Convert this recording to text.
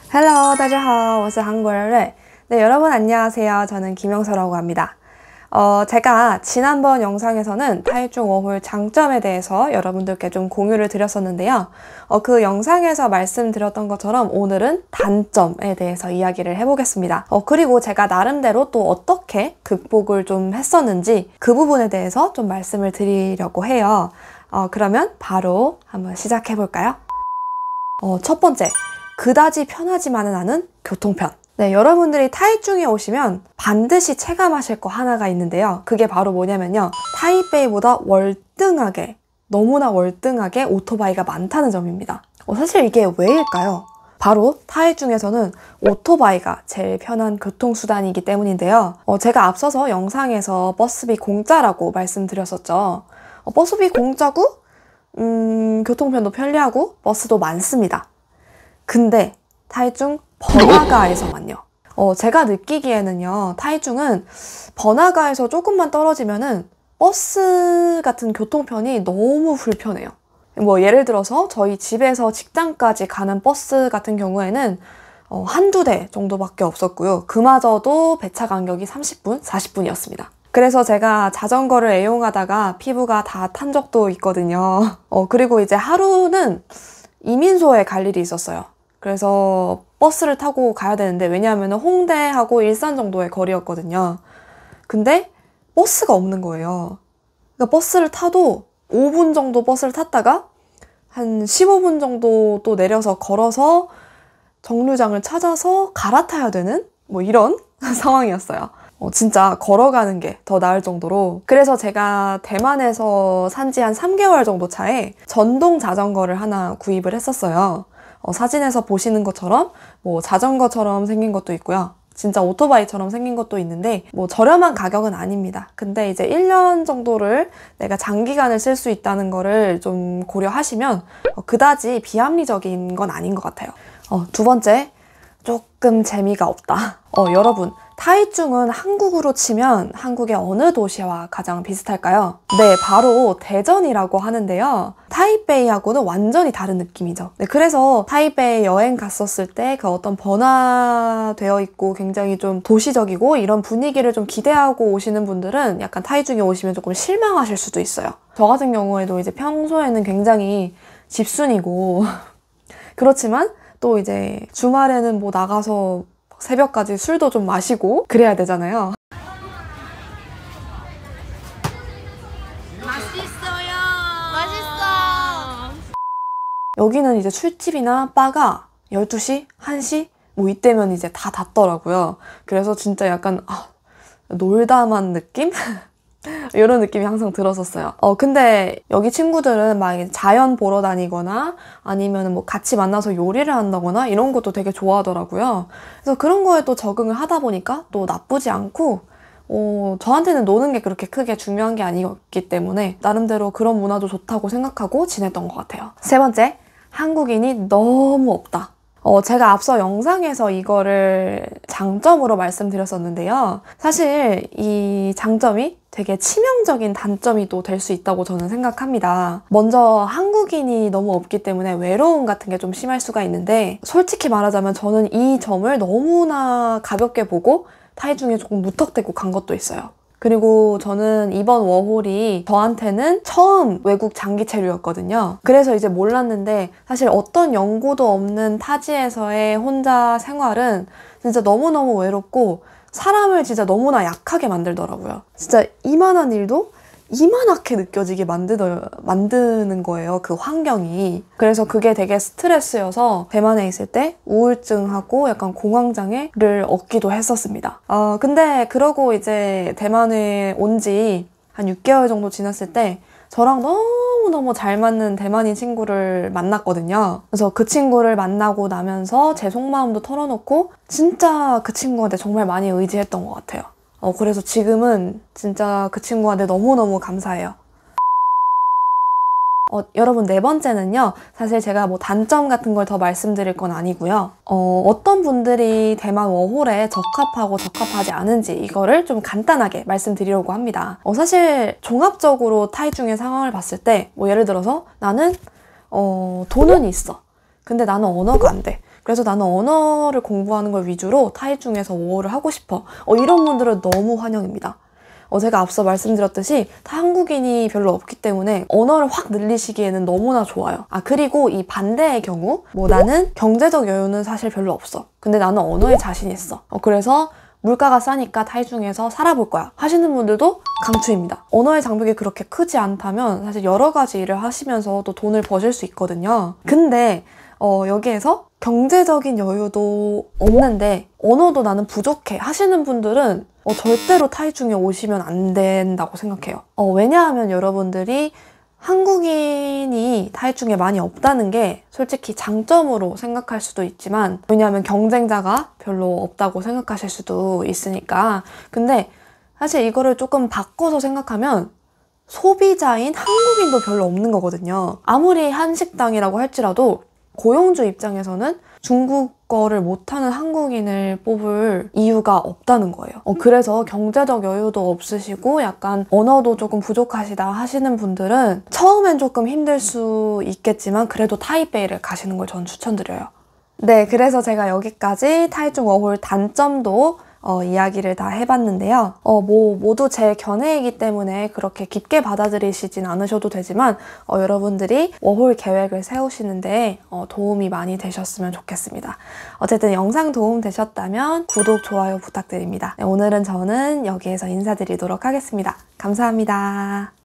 Hello， 大家好，我是한국어를. 네, 여러분 안녕하세요. 저는 김영서라고 합니다. 제가 지난번 영상에서는 타이중 워홀 장점에 대해서 여러분들께 좀 공유를 드렸었는데요. 그 영상에서 말씀드렸던 것처럼 오늘은 단점에 대해서 이야기를 해보겠습니다. 그리고 제가 나름대로 또 어떻게 극복을 좀 했었는지 그 부분에 대해서 좀 말씀을 드리려고 해요. 그러면 바로 한번 시작해볼까요? 첫 번째, 그다지 편하지만은 않은 교통편. 네, 여러분들이 타이중에 오시면 반드시 체감하실 거 하나가 있는데요. 그게 바로 뭐냐면요. 타이베이보다 월등하게, 너무나 월등하게 오토바이가 많다는 점입니다. 사실 이게 왜일까요? 바로 타이중에서는 오토바이가 제일 편한 교통수단이기 때문인데요. 제가 앞서서 영상에서 버스비 공짜라고 말씀드렸었죠. 버스비 공짜고, 교통편도 편리하고, 버스도 많습니다. 근데 타이중 번화가에서만요. 제가 느끼기에는요, 타이중은 번화가에서 조금만 떨어지면은 버스 같은 교통편이 너무 불편해요. 예를 들어서 저희 집에서 직장까지 가는 버스 같은 경우에는 한두 대 정도밖에 없었고요. 그마저도 배차 간격이 30분, 40분이었습니다. 그래서 제가 자전거를 애용하다가 피부가 다 탄 적도 있거든요. 그리고 이제 하루는 이민소에 갈 일이 있었어요. 그래서 버스를 타고 가야 되는데, 왜냐하면 홍대하고 일산 정도의 거리였거든요. 근데 버스가 없는 거예요. 그러니까 버스를 타도 5분 정도 버스를 탔다가 한 15분 정도 또 내려서 걸어서 정류장을 찾아서 갈아타야 되는 이런 상황이었어요. 진짜 걸어가는 게 더 나을 정도로. 그래서 제가 대만에서 산지 한 3개월 정도 차에 전동 자전거를 하나 구입을 했었어요. 사진에서 보시는 것처럼 자전거처럼 생긴 것도 있고요. 진짜 오토바이처럼 생긴 것도 있는데 저렴한 가격은 아닙니다. 근데 이제 1년 정도를 내가 장기간을 쓸 수 있다는 거를 좀 고려하시면 그다지 비합리적인 건 아닌 것 같아요. 두 번째, 조금 재미가 없다. 여러분, 타이중은 한국으로 치면 한국의 어느 도시와 가장 비슷할까요? 네, 바로 대전이라고 하는데요. 타이베이하고는 완전히 다른 느낌이죠. 네, 그래서 타이베이 여행 갔었을 때 그 어떤 번화되어 있고 굉장히 좀 도시적이고 이런 분위기를 좀 기대하고 오시는 분들은 약간 타이중에 오시면 조금 실망하실 수도 있어요. 저 같은 경우에도 이제 평소에는 굉장히 집순이고 그렇지만 또 이제 주말에는 나가서 새벽까지 술도 좀 마시고 그래야 되잖아요. 맛있어요. 맛있어. 여기는 이제 술집이나 바가 12시, 1시 이때면 이제 다 닫더라고요. 그래서 진짜 약간 놀다만 느낌? 이런 느낌이 항상 들었었어요. 근데 여기 친구들은 막 자연 보러 다니거나 아니면 같이 만나서 요리를 한다거나 이런 것도 되게 좋아하더라고요. 그래서 그런 거에 또 적응을 하다 보니까 또 나쁘지 않고 저한테는 노는 게 그렇게 크게 중요한 게 아니었기 때문에 나름대로 그런 문화도 좋다고 생각하고 지냈던 것 같아요. 세 번째, 한국인이 너무 없다. 제가 앞서 영상에서 이거를 장점으로 말씀드렸었는데요. 사실 이 장점이 되게 치명적인 단점이 또 될 수 있다고 저는 생각합니다. 먼저 한국인이 너무 없기 때문에 외로움 같은 게 좀 심할 수가 있는데, 솔직히 말하자면 저는 이 점을 너무나 가볍게 보고 타이중에 조금 무턱대고 간 것도 있어요. 그리고 저는 이번 워홀이 저한테는 처음 외국 장기 체류였거든요. 그래서 이제 몰랐는데 사실 어떤 연고도 없는 타지에서의 혼자 생활은 진짜 너무너무 외롭고 사람을 진짜 너무나 약하게 만들더라고요. 진짜 이만한 일도 이만하게 느껴지게 만드는 거예요, 그 환경이. 그래서 그게 되게 스트레스여서 대만에 있을 때 우울증하고 약간 공황장애를 얻기도 했었습니다. 근데 그러고 이제 대만에 온 지 한 6개월 정도 지났을 때 저랑 너무너무 잘 맞는 대만인 친구를 만났거든요. 그래서 그 친구를 만나고 나면서 제 속마음도 털어놓고 진짜 그 친구한테 정말 많이 의지했던 것 같아요. 그래서 지금은 진짜 그 친구한테 너무너무 감사해요. 여러분, 네 번째는요. 사실 제가 단점 같은 걸 더 말씀드릴 건 아니고요. 어떤 분들이 대만 워홀에 적합하고 적합하지 않은지 이거를 좀 간단하게 말씀드리려고 합니다. 사실 종합적으로 타이중의 상황을 봤을 때 예를 들어서 나는 돈은 있어. 근데 나는 언어가 안 돼. 그래서 나는 언어를 공부하는 걸 위주로 타이 중에서 5월을 하고 싶어. 이런 분들은 너무 환영입니다. 제가 앞서 말씀드렸듯이 한국인이 별로 없기 때문에 언어를 확 늘리시기에는 너무나 좋아요. 그리고 이 반대의 경우 나는 경제적 여유는 사실 별로 없어. 근데 나는 언어에 자신 있어. 그래서 물가가 싸니까 타이 중에서 살아볼 거야 하시는 분들도 강추입니다. 언어의 장벽이 그렇게 크지 않다면 사실 여러 가지 일을 하시면서 또 돈을 버실 수 있거든요. 근데 여기에서 경제적인 여유도 없는데 언어도 나는 부족해 하시는 분들은 절대로 타이 중에 오시면 안 된다고 생각해요. 왜냐하면 여러분들이 한국인이 타이 중에 많이 없다는 게 솔직히 장점으로 생각할 수도 있지만, 왜냐하면 경쟁자가 별로 없다고 생각하실 수도 있으니까. 근데 사실 이거를 조금 바꿔서 생각하면 소비자인 한국인도 별로 없는 거거든요. 아무리 한식당이라고 할지라도 고용주 입장에서는 중국어를 못하는 한국인을 뽑을 이유가 없다는 거예요. 그래서 경제적 여유도 없으시고 약간 언어도 조금 부족하시다 하시는 분들은 처음엔 조금 힘들 수 있겠지만 그래도 타이베이를 가시는 걸 전 추천드려요. 네, 그래서 제가 여기까지 타이중 워홀 단점도 이야기를 다 해봤는데요. 모두 제 견해이기 때문에 그렇게 깊게 받아들이시진 않으셔도 되지만 여러분들이 워홀 계획을 세우시는데 도움이 많이 되셨으면 좋겠습니다. 어쨌든 영상 도움 되셨다면 구독, 좋아요 부탁드립니다. 네, 오늘은 저는 여기에서 인사드리도록 하겠습니다. 감사합니다.